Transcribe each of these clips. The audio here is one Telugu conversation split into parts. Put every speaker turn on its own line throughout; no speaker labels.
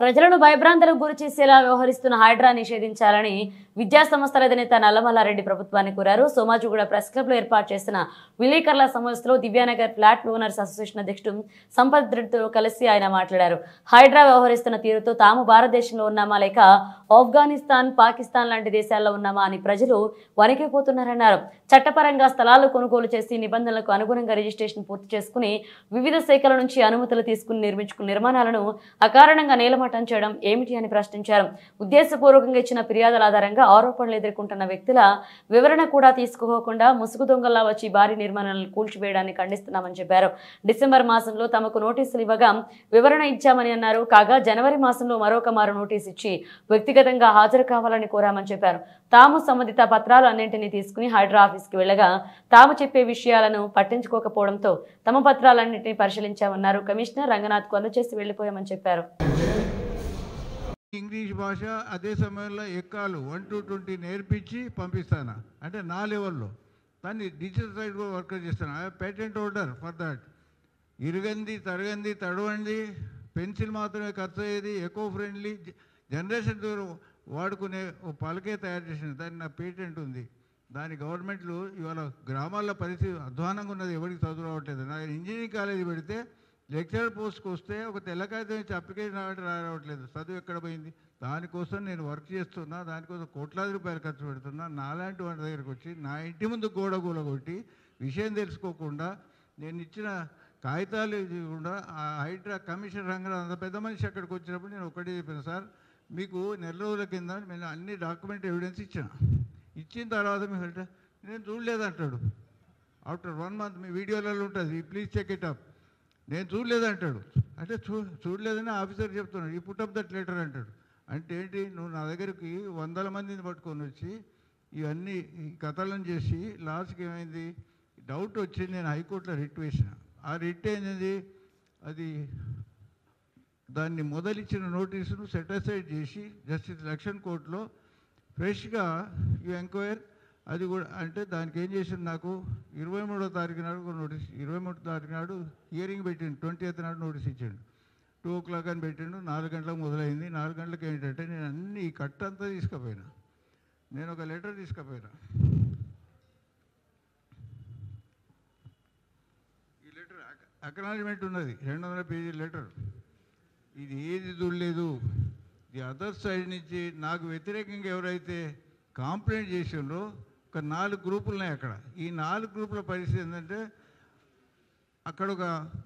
ప్రజలను భయభ్రాంతులకు గురి చేసేలా వ్యవహరిస్తున్న హైడ్రా నిషేధించాలని విద్యా సంస్థల అధినేత నల్లమల్లారెడ్డి ప్రభుత్వాన్ని కోరారు. సోమాజిగూడ ప్రెస్ క్లబ్ లో ఏర్పాటు చేసిన విలేకరుల సమావేశంలో దివ్యానగర్ ఫ్లాట్ ఓనర్స్ అసోసియేషన్ అధ్యక్షుడు సంపత్ రెడ్డితో కలిసి ఆయన మాట్లాడారు. హైడ్రా వ్యవహరిస్తున్న తీరుతో తాము భారతదేశంలో ఉన్నామా లేక ఆఫ్ఘనిస్తాన్, పాకిస్తాన్ లాంటి దేశాల్లో ఉన్నామా అని ప్రజలు వణికిపోతున్నారన్నారు. చట్టపరంగా స్థలాలు కొనుగోలు చేసి నిబంధనలకు అనుగుణంగా రిజిస్ట్రేషన్ పూర్తి చేసుకుని వివిధ శాఖల నుంచి అనుమతులు తీసుకుని నిర్మించుకున్న నిర్మాణాలను అకారణంగా నేలమట్టం చేయడం ఏమిటి అని ప్రశ్నించారు. ఉద్దేశపూర్వకంగా ఇచ్చిన ఫిర్యాదుల ఆధారంగా ఆరోపణలు ఎదుర్కొంటున్న వ్యక్తుల వివరణ కూడా తీసుకోకుండా ముసుగు దొంగల్లా వచ్చి భారీ నిర్మాణాలను కూల్చివేయడాన్ని ఖండిస్తున్నామని చెప్పారు. డిసెంబర్ మాసంలో తమకు నోటీసులు ఇవ్వగా వివరణ ఇచ్చామని అన్నారు. కాగా జనవరి మాసంలో మరొక మారు నోటీసు ఇచ్చి వ్యక్తిగతంగా హాజరు కావాలని కోరామని చెప్పారు. తాము సంబంధిత పత్రాలు అన్నింటినీ తీసుకుని హైడ్రా ఆఫీస్కి వెళ్లగా తాము చెప్పే విషయాలను పట్టించుకోకపోవడంతో తమ పత్రాలన్నింటినీ పరిశీలించామన్నారు. కమిషనర్ రంగనాథ్ కు అందజేసి వెళ్లిపోయామని చెప్పారు.
ఇంగ్లీష్ భాష అదే సమయంలో ఎక్కాలు 1 to 20 నేర్పించి పంపిస్తాను. అంటే నా లెవెల్లో దాన్ని డిజిటల్ సైడ్ కూడా వర్క్ చేస్తాను. I patent holder for that. ఇరుగంది, తరగంది, తడవండి, పెన్సిల్ మాత్రమే ఖర్చు అయ్యేది, ఎకో ఫ్రెండ్లీ జనరేషన్ వాడుకునే పలకే తయారు చేసిన దాన్ని నా పేటెంట్ ఉంది. దాని గవర్నమెంట్లు ఇవాళ గ్రామాల్లో పరిస్థితి అధ్వానంగా ఉన్నది. ఎవరికి చదువు రావట్లేదు. నాకు ఇంజనీరింగ్ కాలేజీ పెడితే లెక్చరర్ పోస్ట్కి వస్తే ఒక తెల్లకాయతో ఇచ్చి అప్లికేషన్ రావట్లేదు. చదువు ఎక్కడ పోయింది? దానికోసం నేను వర్క్ చేస్తున్నా. దానికోసం కోట్లాది రూపాయలు ఖర్చు పెడుతున్నా. నాలాంటి వాటి దగ్గరకు వచ్చి నా ఇంటి ముందు గోడ కొట్టి విషయం తెలుసుకోకుండా నేను ఇచ్చిన కాగితాలు కూడా ఆ హైడ్రా కమిషనర్ రంగంలో అంత పెద్ద మనిషి అక్కడికి వచ్చినప్పుడు నేను ఒకటే చెప్పాను, సార్ మీకు నెల రోజుల కింద నేను అన్ని డాక్యుమెంట్ ఎవిడెన్స్ ఇచ్చిన తర్వాత మీరు నేను చూడలేదంటాడు. ఆఫ్టర్ 1 month మీ వీడియోలలో ఉంటుంది, ప్లీజ్ చెక్ ఇట్ అప్. నేను చూడలేదంటాడు. అంటే చూడలేదని ఆఫీసర్ చెప్తున్నాడు. ఈ పుటప్ దట్ లెటర్ అంటాడు. అంటే ఏంటి? నువ్వు నా దగ్గరికి 100 మందిని పట్టుకొని వచ్చి ఇవన్నీ ఈ కథలను చేసి లాస్ట్కి ఏమైంది, డౌట్ వచ్చి నేను హైకోర్టులో రిట్ వేసిన. ఆ రిట్ ఏంది, అది దాన్ని మొదలిచ్చిన నోటీసును సెటిసైడ్ చేసి జస్టిస్ లక్ష్మణ్ కోర్టులో ఫ్రెష్గా యూ ఎంక్వైర్ అది కూడా. అంటే దానికి ఏం చేసింది, నాకు 23వ తారీఖు నాడు ఒక నోటీస్, 23వ తారీఖు నాడు హియరింగ్ పెట్టిండు, 20th నాడు నోటీస్ ఇచ్చాడు. 2 o'clock అని పెట్టిండు. 4 గంటలకు మొదలైంది. 4 గంటలకు ఏంటంటే నేను అన్ని ఈ కట్టంతా తీసుకుపోయినా. నేను ఒక లెటర్ తీసుకుపోయినా. ఈ లెటర్ అక్నాలజ్మెంట్ ఉన్నది, 200 పేజీ లెటర్. ఇది ఏది చూడలేదు. ది అదర్ సైడ్ నుంచి నాకు వ్యతిరేకంగా ఎవరైతే కాంప్లైంట్ చేసిండ్రో ఒక 4 గ్రూపులు ఉన్నాయి అక్కడ. ఈ 4 గ్రూపుల పరిస్థితి ఏంటంటే అక్కడ ఒక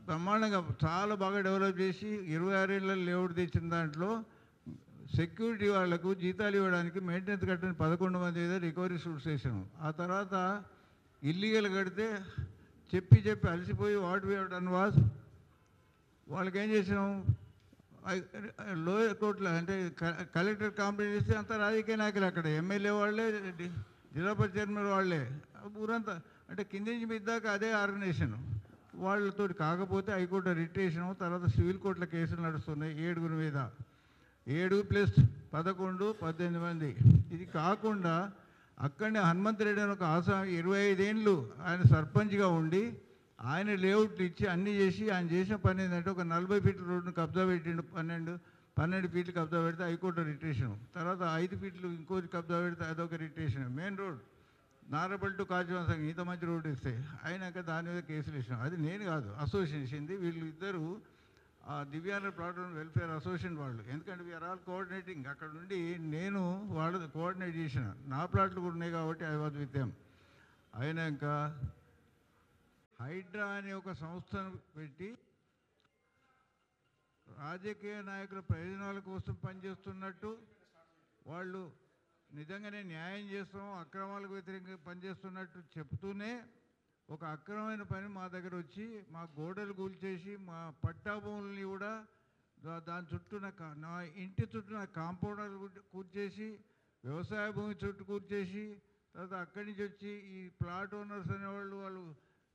బ్రహ్మాండంగా చాలా బాగా డెవలప్ చేసి 26 ఏళ్ళ లేఅవుట్ తెచ్చిన దాంట్లో సెక్యూరిటీ వాళ్లకు జీతాలు ఇవ్వడానికి మెయింటెనెన్స్ కట్టని 11 మంది ఏదో రికవరీ సూట్స్ వేసాము. ఆ తర్వాత ఇల్లీగల్ కడితే చెప్పి అలసిపోయి what we have done was వాళ్ళకి ఏం చేసాము, లోయర్ కోర్టులో అంటే కలెక్టర్ కాంప్లైంట్ చేస్తే అంతా రాజకీయ నాయకులు, అక్కడ ఎమ్మెల్యే వాళ్ళే, జిల్లా పరిషత్ చైర్మన్ వాళ్ళే, ఊరంతా అంటే కింది నుంచి మీద దాకా అదే ఆర్గనైజేషన్ వాళ్ళతో. కాకపోతే హైకోర్టు రిట్ వేసినాము. తర్వాత సివిల్ కోర్టుల కేసులు నడుస్తున్నాయి 7 మీద, 7 + 11 18 మంది. ఇది కాకుండా అక్కడనే హనుమంతరెడ్డి అని ఒక ఆసామి 25 ఏళ్ళు ఆయన సర్పంచ్గా ఉండి ఆయన లేఅవుట్లు ఇచ్చి అన్నీ చేసి ఆయన చేసిన పని ఏంటంటే ఒక 40 ఫీట్ల రోడ్డును కబ్జా పెట్టిండు. 12 ఫీట్లు కబ్జా పెడితే హైకోర్టు రిటేషన్. తర్వాత 5 ఫీట్లు ఇంకోటి కబ్జా పెడితే అదొక రిటేషన్. మెయిన్ రోడ్ నారపల్లి టు కాచివంశం ఇంత మంచి రోడ్డు ఇస్తే అయినాక దాని మీద కేసులు వేసినాం. అది నేను కాదు, అసోసియేషన్. వీళ్ళు ఇద్దరు దివ్యాంగ ప్లాట్ వెల్ఫేర్ అసోసియేషన్ వాళ్ళు. ఎందుకంటే వీఆర్ ఆల్ కోఆర్డినేటింగ్. అక్కడ నుండి నేను వాళ్ళు కోఆర్డినేట్ చేసిన. నా ప్లాట్లు కూడా ఉన్నాయి కాబట్టి ఐ వాజ్ విత్ దెమ్. అయినాక హైడ్రా అనే ఒక సంస్థను పెట్టి రాజకీయ నాయకుల ప్రయోజనాల కోసం పనిచేస్తున్నట్టు వాళ్ళు నిజంగానే న్యాయం చేస్తాం, అక్రమాలకు వ్యతిరేకంగా పనిచేస్తున్నట్టు చెప్తూనే ఒక అక్రమమైన పని మా దగ్గర వచ్చి మా గోడలు కూల్చేసి మా పట్టా భూములని కూడా దాని చుట్టూ నా ఇంటి చుట్టూ నా కాంపౌండర్లు కూర్చేసి వ్యవసాయ భూమి చుట్టూ కూర్చేసి తర్వాత అక్కడి నుంచి వచ్చి ఈ ప్లాట్ ఓనర్స్ అనేవాళ్ళు వాళ్ళు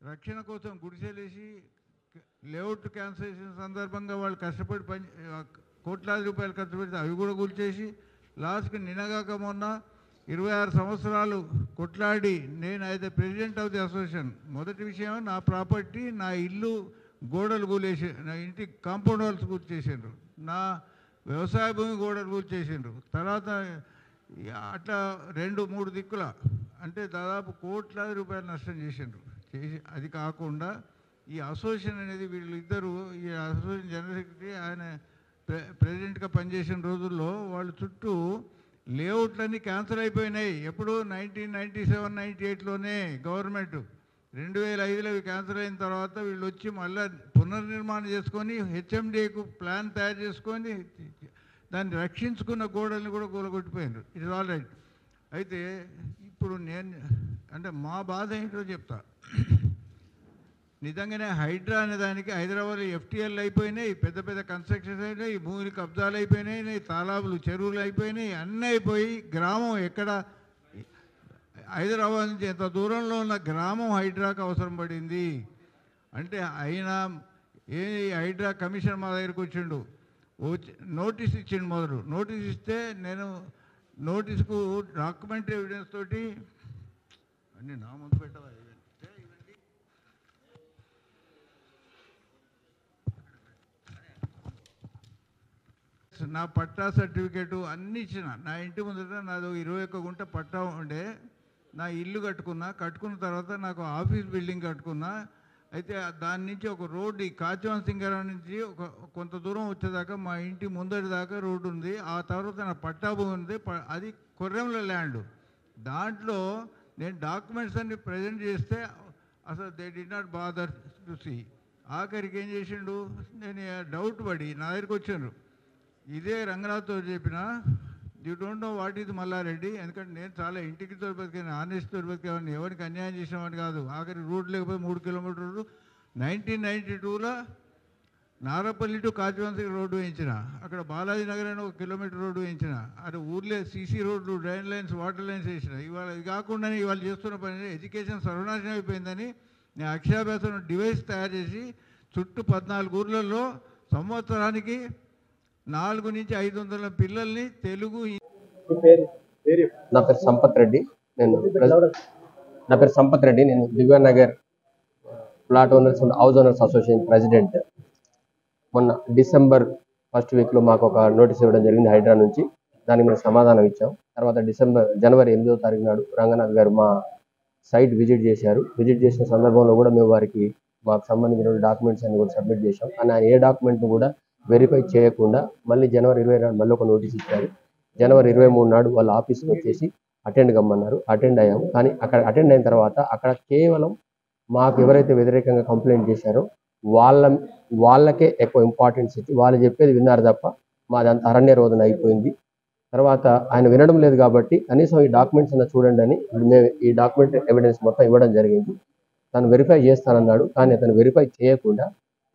రక్షణ కోసం గుడిసెలేసి లేఅవుట్ క్యాన్సలేషన్ సందర్భంగా వాళ్ళు కష్టపడి కోట్లాది రూపాయలు ఖర్చు పెడితే అవి కూడా కూల్చేసి లాస్ట్కి నిన్నగాక మొన్న 26 సంవత్సరాలు కొట్లాడి నేను అయితే ప్రెసిడెంట్ ఆఫ్ ది అసోసియేషన్. మొదటి విషయం నా ప్రాపర్టీ, నా ఇల్లు గోడలు కూలేసి నా ఇంటి కాంపౌండ్ వాల్స్ కూర్చేసారు. నా వ్యవసాయ భూమి కూడా కూల్చేసిండ్రు. తర్వాత అట్లా 2-3 దిక్కుల అంటే దాదాపు కోట్లాది రూపాయలు నష్టం చేసిండ్రు. అది కాకుండా ఈ అసోసియేషన్ అనేది వీళ్ళిద్దరూ, ఈ అసోసియేషన్ జనరల్ సెక్రటరీ ఆయన ప్రెసిడెంట్గా పనిచేసిన రోజుల్లో వాళ్ళు చుట్టూ లేఅవుట్లన్నీ క్యాన్సిల్ అయిపోయినాయి. ఎప్పుడు 1997-98లోనే గవర్నమెంట్ 2005లో అవి క్యాన్సిల్ అయిన తర్వాత వీళ్ళు వచ్చి మళ్ళీ పునర్నిర్మాణం చేసుకొని హెచ్ఎండిఏకు ప్లాన్ తయారు చేసుకొని దాన్ని రక్షించుకున్న గోడల్ని కూడా కూలగొట్టిపోయినారు. It is all right. అయితే ఇప్పుడు నేను అంటే మా బాధ ఏంటో చెప్తా. నిజంగానే హైడ్రా అనే దానికి హైదరాబాద్లో ఎఫ్టీఎల్ అయిపోయినాయి, పెద్ద పెద్ద కన్స్ట్రక్షన్స్ అయినాయి, భూములు కబ్జాలు అయిపోయినాయి, తాలాబులు చెరువులు అయిపోయినాయి, అన్నీ అయిపోయి గ్రామం ఎక్కడ హైదరాబాద్ నుంచి ఎంత దూరంలో ఉన్న గ్రామం హైడ్రాకు అవసరం పడింది అంటే అయినా ఏ హైడ్రా కమిషన్ మా దగ్గరికి వచ్చిండు, వచ్చి నోటీస్ ఇచ్చిండు. మొదలు నోటీస్ ఇస్తే నేను నోటీస్కు డాక్యుమెంటరీ ఎవిడెన్స్ తోటి అన్నీ నా ముందు పెట్టవా నా పట్టా సర్టిఫికేటు అన్నీ ఇచ్చిన. నా ఇంటి ముందర నాది 21 గుంట పట్టా ఉండే, నా ఇల్లు కట్టుకున్న తర్వాత నాకు ఆఫీస్ బిల్డింగ్ కట్టుకున్నా. అయితే దాని నుంచి ఒక రోడ్డు ఈ కాచవన్ సింగారం నుంచి కొంత దూరం వచ్చేదాకా మా ఇంటి ముందటి దాకా రోడ్డు ఉంది. ఆ తర్వాత నా పట్టా భూమి ఉంది, అది కొర్రెంల ల్యాండ్. దాంట్లో నేను డాక్యుమెంట్స్ అన్ని ప్రజెంట్ చేస్తే అసలు they did not bother to see. ఆఖరికి ఏం చేసిండు, నేను డౌట్ పడి నా దగ్గరికి వచ్చాను. ఇదే రంగనాథ్తో చెప్పిన, you don't know what is Mallareddy, ఎందుకంటే నేను చాలా ఇంటికితో బతికాను, ఆనెస్ట్తో బతికేవాడిని, ఎవరికి అన్యాయం చేసినవాడిని కాదు. ఆఖరి రోడ్ లేకపోతే 3 కిలోమీటర్లు 1992లో నారపల్లి టు కాచివంశీ రోడ్డు వేయించిన, అక్కడ బాలాజీ నగర్ అని 1 కిలోమీటర్ రోడ్డు వేయించిన, అది ఊర్లే సీసీ రోడ్లు, డ్రైన్ లైన్స్, వాటర్ లైన్స్ వేసిన. ఇవాళ ఇది కాకుండానే ఇవాళ చేస్తున్న పని ఎడ్యుకేషన్ సర్వనాశనం అయిపోయిందని నేను అక్షరాభ్యాసం డివైస్ తయారు చేసి చుట్టూ 14 ఊర్లలో సంవత్సరానికి 400 నుంచి 500 పిల్లల్ని తెలుగు.
నా పేరు సంపత్ రెడ్డి, నేను Divyanagar plot owners and house owners association president. మొన్న డిసెంబర్ 1st వీక్లో మాకు ఒక నోటీస్ ఇవ్వడం జరిగింది హైడ్రా నుంచి. దానికి మేము సమాధానం ఇచ్చాం. తర్వాత జనవరి 8వ తారీఖు నాడు రంగనాథ్ గారు మా సైట్ విజిట్ చేశారు. విజిట్ చేసిన సందర్భంలో కూడా మేము వారికి మాకు సంబంధించిన డాక్యుమెంట్స్ అన్ని కూడా సబ్మిట్ చేశాం. కానీ ఆయన ఏ డాక్యుమెంట్ను కూడా వెరిఫై చేయకుండా మళ్ళీ జనవరి 20 నాడు మళ్ళీ ఒక నోటీస్ ఇచ్చారు. జనవరి 23 నాడు వాళ్ళ ఆఫీస్కి వచ్చేసి అటెండ్ కమ్మన్నారు. అటెండ్ అయ్యాము. కానీ అక్కడ అటెండ్ అయిన తర్వాత అక్కడ కేవలం మాకు ఎవరైతే వ్యతిరేకంగా కంప్లైంట్ చేశారో వాళ్ళకే ఎక్కువ ఇంపార్టెన్స్ ఇచ్చి వాళ్ళు చెప్పేది విన్నారు తప్ప మాదంతా అరణ్య రోదన అయిపోయింది. తర్వాత ఆయన వినడం లేదు కాబట్టి కనీసం ఈ డాక్యుమెంట్స్ అన్న చూడండి అని మేము ఈ డాక్యుమెంట్ ఎవిడెన్స్ మొత్తం ఇవ్వడం జరిగింది. తను వెరిఫై చేస్తానన్నాడు. కానీ అతను వెరిఫై చేయకుండా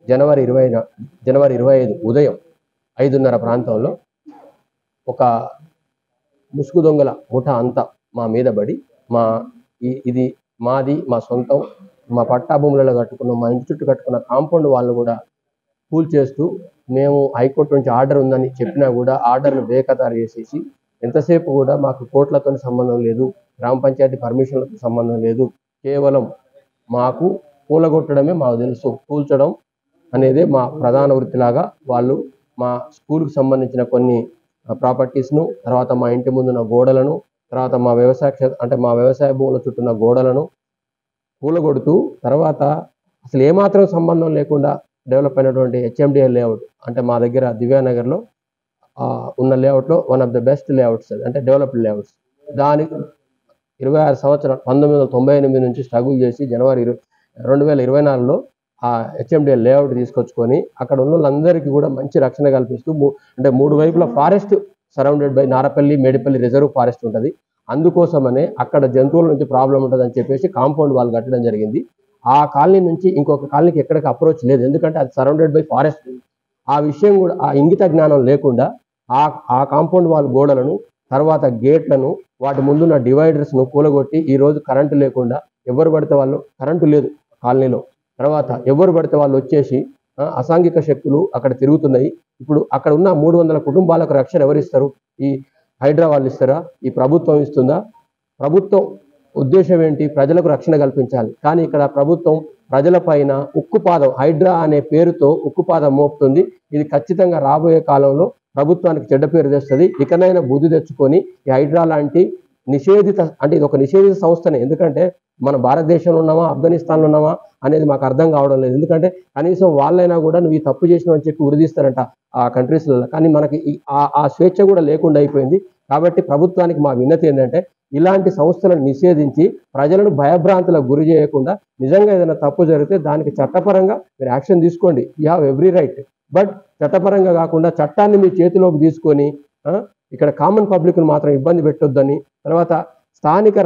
జనవరి 25 ఉదయం 5:30 ప్రాంతంలో ఒక ముసుగు దొంగల ముఠా అంతా మా మీద పడి ఇది మాది, మా సొంతం, మా పట్టా భూములలో కట్టుకున్న, మా ఇంటి చుట్టూ కట్టుకున్న కాంపౌండ్ వాళ్ళు కూడా కూల్ చేస్తూ, మేము హైకోర్టు నుంచి ఆర్డర్ ఉందని చెప్పినా కూడా ఆర్డర్ను బేఖతారు చేసేసి, ఎంతసేపు కూడా మాకు కోర్టులతో సంబంధం లేదు, గ్రామ పంచాయతీ పర్మిషన్లతో సంబంధం లేదు, కేవలం మాకు కూలగొట్టడమే మాకు తెలుసు, కూల్చడం అనేది మా ప్రధాన వృత్తిలాగా వాళ్ళు మా స్కూల్కి సంబంధించిన కొన్ని ప్రాపర్టీస్ను, తర్వాత మా ఇంటి ముందున్న గోడలను, తర్వాత మా వ్యవసాయ భూముల చుట్టూన్న గోడలను కూలగొడుతూ, తర్వాత అసలు ఏమాత్రం సంబంధం లేకుండా డెవలప్ అయినటువంటి హెచ్ఎండిఏ లేఅవుట్ అంటే మా దగ్గర దివ్యానగర్లో ఉన్న లేఅవుట్లో one of the best layouts, అంటే డెవలప్డ్ లేఅవుట్స్. దానికి 26 సంవత్సరాలు 1998 నుంచి స్ట్రగుల్ చేసి జనవరి 2024లో ఆ హెచ్ఎండిఏ లేఅవుట్ తీసుకొచ్చుకొని అక్కడ ఉన్న వాళ్ళందరికీ కూడా మంచి రక్షణ కల్పిస్తూ, అంటే 3 వైపుల forest surrounded by Narapally, Medipally reserve forest ఉంటుంది. అందుకోసమనే అక్కడ జంతువుల నుంచి ప్రాబ్లం ఉంటుందని చెప్పేసి కాంపౌండ్ వాళ్ళు కట్టడం జరిగింది. ఆ కాలనీ నుంచి ఇంకొక కాలనీకి ఎక్కడికి అప్రోచ్ లేదు, ఎందుకంటే అది సరౌండెడ్ బై ఫారెస్ట్. ఆ విషయం కూడా ఆ ఇంగిత జ్ఞానం లేకుండా ఆ కాంపౌండ్ వాళ్ళ గోడలను, తర్వాత గేట్లను, వాటి ముందున్న డివైడర్స్ను కూలగొట్టి ఈరోజు కరెంటు లేకుండా ఎవరు పడితే వాళ్ళు, కరెంటు లేదు కాలనీలో, తర్వాత ఎవరు పడితే వాళ్ళు వచ్చేసి అసాంఘిక శక్తులు అక్కడ తిరుగుతున్నాయి. ఇప్పుడు అక్కడ ఉన్న 300 కుటుంబాలకు రక్షణ ఎవరిస్తారు? ఈ హైడ్రా వాళ్ళు ఇస్తారా? ఈ ప్రభుత్వం ఇస్తుందా? ప్రభుత్వం ఉద్దేశం ఏంటి? ప్రజలకు రక్షణ కల్పించాలి. కానీ ఇక్కడ ప్రభుత్వం ప్రజల పైన ఉక్కుపాదం, హైడ్రా అనే పేరుతో ఉక్కుపాదం మోపుతుంది. ఇది ఖచ్చితంగా రాబోయే కాలంలో ప్రభుత్వానికి చెడ్డ పేరు తెస్తుంది. ఇకనైనా బుద్ధి తెచ్చుకొని ఈ హైడ్రా లాంటి నిషేధిత, అంటే ఇది ఒక నిషేధిత సంస్థనే. ఎందుకంటే మన భారతదేశంలో ఉన్నామా ఆఫ్ఘనిస్తాన్లో ఉన్నామా అనేది మాకు అర్థం కావడం లేదు. ఎందుకంటే కనీసం వాళ్ళైనా కూడా నువ్వు ఈ తప్పు చేసినావు అని చెప్పి ఉరిదీస్తారంట ఆ కంట్రీస్లలో. కానీ మనకి ఆ స్వేచ్ఛ కూడా లేకుండా అయిపోయింది. కాబట్టి ప్రభుత్వానికి మా విన్నతి ఏంటంటే ఇలాంటి సంస్థలను నిషేధించి ప్రజలను భయభ్రాంతులకు గురి చేయకుండా, నిజంగా ఏదైనా తప్పు జరిగితే దానికి చట్టపరంగా మీరు యాక్షన్ తీసుకోండి. You have every right. But చట్టపరంగా కాకుండా చట్టాన్ని మీ చేతిలోకి తీసుకొని ఇక్కడ కామన్ పబ్లిక్ను మాత్రం ఇబ్బంది పెట్టొద్దని, తర్వాత స్థానిక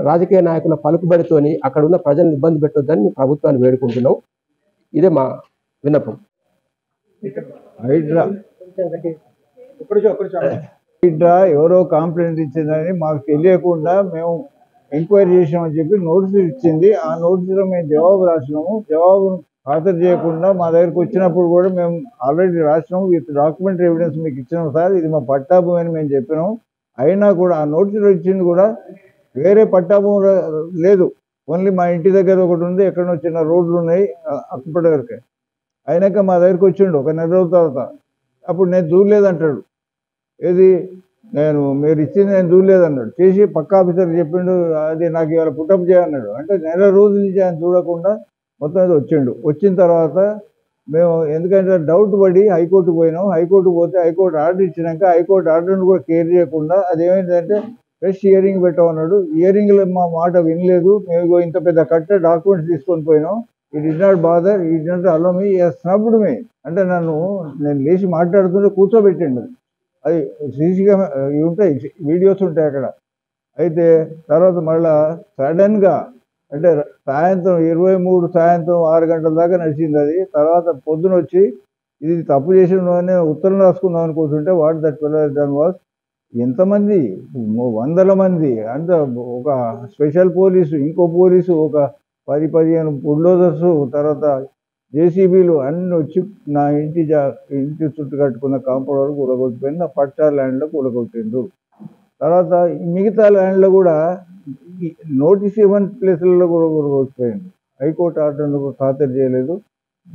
రాజకీయ నాయకుల పలుకుబడితోని అక్కడ ఉన్న ప్రజలను ఇబ్బంది పెట్టొద్దని మేము ప్రభుత్వాన్ని వేడుకుంటున్నాం. ఇదే మా విన్నపం.
హైడ్రా ఎవరో కంప్లైంట్ ఇచ్చిందని మాకు తెలియకుండా మేము ఎంక్వైరీ చేసామని చెప్పి నోటీసులు ఇచ్చింది. ఆ నోటీసులో మేము జవాబు రాసినాము. జవాబును ఖాతరు చేయకుండా మా దగ్గరికి వచ్చినప్పుడు కూడా మేము ఆల్రెడీ రాసినాము, విత్ డాక్యుమెంటరీ ఎవిడెన్స్ మీకు ఇచ్చినాం సార్, ఇది మా పట్టాభూమి అని మేము చెప్పినాం. అయినా కూడా ఆ నోటీసులు ఇచ్చింది కూడా వేరే పట్టాభూమి లేదు, ఓన్లీ మా ఇంటి దగ్గర ఒకటి ఉంది, ఎక్కడో చిన్న రోడ్లు ఉన్నాయి అప్పటి వరకే. అయినాక మా దగ్గరికి వచ్చిండు ఒక నెల రోజుల తర్వాత. అప్పుడు నేను చూడలేదంటాడు, ఏది మీరు ఇచ్చింది నేను చూడలేదన్నాడు. చేసి పక్క ఆఫీసర్ చెప్పిండు, అది నాకు ఇవాళ పుట్టప్ చేయన్నాడు. అంటే నెల రోజుల నుంచి ఆయన చూడకుండా మొత్తం మీద వచ్చిండు. వచ్చిన తర్వాత మేము ఎందుకంటే డౌట్ పడి హైకోర్టు పోయినాం. హైకోర్టు పోతే హైకోర్టు ఆర్డర్ ఇచ్చినాక హైకోర్టు ఆర్డర్ను కూడా కేర్ చేయకుండా అదేమైందంటే ఫ్రెష్ హియరింగ్ పెట్టమన్నాడు. హియరింగ్లో మా మాట వినలేదు. మేము ఇంత పెద్ద కట్ట డాక్యుమెంట్స్ తీసుకొని పోయినాం. ఈ డి నాట్ బాదర్, ఈ డి నాట్ అలో మీ, స్నబ్డ్ మీ అంటే నేను లేచి మాట్లాడుతుంటే కూర్చోబెట్టిండు. అది సీసీగా ఉంటాయి, వీడియోస్ ఉంటాయి అక్కడ. అయితే తర్వాత మళ్ళా సడన్గా అంటే సాయంత్రం 23 సాయంత్రం 6 గంటల దాకా నడిచింది అది. తర్వాత పొద్దున వచ్చి ఇది తప్పు చేసిన ఉత్తరం రాసుకుందాం అనుకుంటుంటే వాట్ దట్ డన్ వాస్, ఎంతమంది 100 మంది, అంత ఒక స్పెషల్ పోలీసు, ఇంకో పోలీసు, ఒక 10-15 బుల్డోజర్స్, తర్వాత జేసీబీలు అన్నీ వచ్చి నా ఇంటి చుట్టూ కట్టుకున్న కాంపౌండ్ వరకు కూలగొట్టిపోయింది. నా పట్టా ల్యాండ్లో కూలగొట్టిండ్రు. తర్వాత మిగతా ల్యాండ్లో కూడా నోటీస్ ఇవ్వని ప్లేసులలో కూడా కూలగొట్టిపోయింది. హైకోర్టు ఆర్డర్ను ఖాతరు చేయలేదు.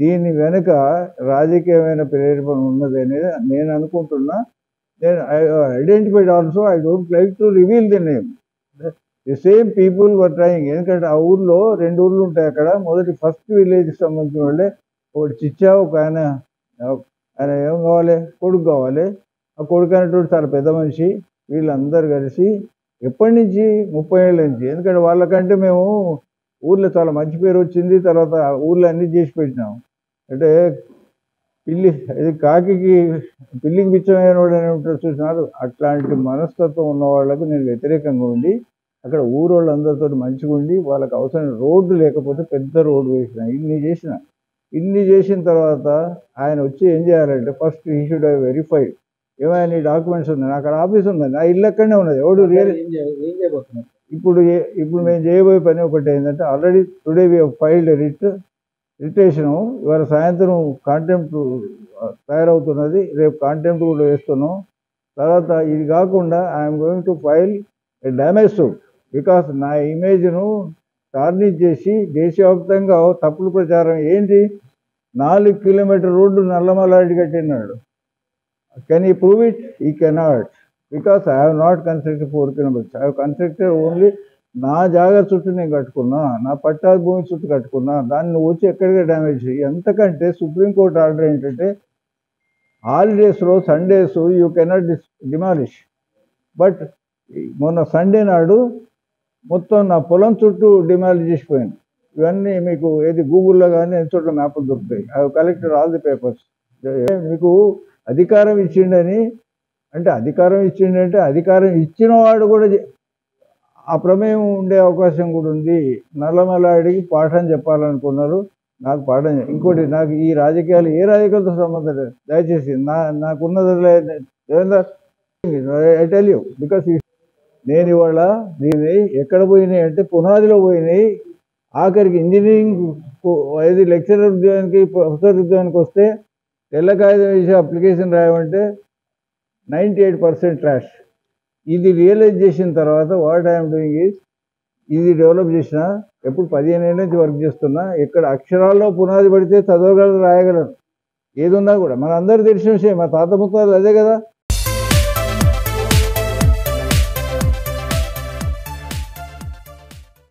దీని వెనుక రాజకీయమైన ప్రేరేపణ ఉన్నది అనేది నేను అనుకుంటున్నా. నేను identified also, I don't like to reveal the name. The same people were trying. ఎందుకంటే ఆ ఊర్లో 2 ఊర్లు ఉంటాయి అక్కడ. మొదటి ఫస్ట్ విలేజ్కి సంబంధించిన వాళ్ళే, ఒకటి చిచ్చా, ఒక ఆయన ఏం కావాలి, కొడుకు కావాలి. ఆ కొడుకు అనేటువంటి చాలా పెద్ద మనిషి. వీళ్ళందరూ కలిసి ఎప్పటి నుంచి 30 ఏళ్ళ నుంచి, ఎందుకంటే వాళ్ళకంటే మేము ఊర్లో చాలా మంచి పేరు వచ్చింది. తర్వాత ఊర్లో అన్నీ చేసి పెట్టినాం. అంటే పిల్లికి బిచ్చమైన వాడు అని ఉంటారు చూసినారు, అట్లాంటి మనస్తత్వం ఉన్న వాళ్ళకు నేను వ్యతిరేకంగా ఉండి అక్కడ ఊరోళ్ళందరితో మంచిగా ఉండి వాళ్ళకి అవసరం రోడ్డు లేకపోతే పెద్ద రోడ్డు వేసిన. ఇన్ని చేసిన తర్వాత ఆయన వచ్చి ఏం చేయాలంటే first he should have verified ఏమైనా నీ డాక్యుమెంట్స్ ఉన్నాయి, అక్కడ ఆఫీస్ ఉంది, నా ఇల్లు అక్కడనే ఉన్నది. ఎవడు ఇప్పుడు మేము చేయబోయే పని ఒకటి ఏంటంటే, already today we have filed రిటేషను. ఇవాళ సాయంత్రం కాంటెంప్ట్ తయారవుతున్నది, రేపు కాంటెంప్ట్ కూడా వేస్తున్నాం. తర్వాత ఇది కాకుండా I'm going to file a damage suit, because నా ఇమేజ్ను టార్నిష్ చేసి దేశవ్యాప్తంగా తప్పుడు ప్రచారం. ఏంటి, 4 కిలోమీటర్ రోడ్డు నల్లమలాడి కట్టినాడు. Can you prove it? He cannot, because I have not constructed 4 kilometers. I have constructed only నా జాగా చుట్టూ నేను కట్టుకున్నా, నా పట్టా భూమి చుట్టూ కట్టుకున్నా. దాన్ని నువ్వు వచ్చి ఎక్కడికి డ్యామేజ్ చేయి. ఎంతకంటే సుప్రీంకోర్టు ఆర్డర్ ఏంటంటే హాలిడేస్లో Sundays you cannot demolish. But మొన్న సండే నాడు మొత్తం నా పొలం చుట్టూ డిమాలిష్ చేసిపోయింది. ఇవన్నీ మీకు ఏది గూగుల్లో కానీ ఎన్ని చోట్ల మ్యాప్లు దొరుకుతాయి. I have collected all the papers. మీకు అధికారం ఇచ్చిండని అంటే అధికారం ఇచ్చిన వాడు కూడా ఆ ప్రమేయం ఉండే అవకాశం కూడా ఉంది. నల్లమలాడికి పాఠం చెప్పాలనుకున్నారు, నాకు పాఠం. ఇంకోటి, నాకు ఈ రాజకీయాలు ఏ రాజకీయాలతో సంబంధం లేదు. దయచేసి నాకున్నది ఐ టెల్ యూ, బికాస్ నేను ఇవాళ దీన్ని ఎక్కడ పోయినాయి అంటే పునాదిలో పోయినాయి. ఆఖరికి ఇంజనీరింగ్ ఏది లెక్చరర్ ఉద్యోగానికి, ప్రొఫెసర్ ఉద్యోగానికి వస్తే తెల్ల కాగితం వేసి అప్లికేషన్ రాయమంటే 98% ట్రాష్. ఇది రియలైజ్ చేసిన తర్వాత వాట్ ఐఎమ్ డూయింగ్ ఈజ్, ఇది డెవలప్ చేసిన ఎప్పుడు 15 ఏళ్ళ నుంచి వర్క్ చేస్తున్నా. ఇక్కడ అక్షరాల్లో పునాది పడితే చదవగలరు, రాయగలరు. ఏదున్నా కూడా మన అందరు తెలిసిన విషయం, మా తాత ముత్తాలు అదే కదా.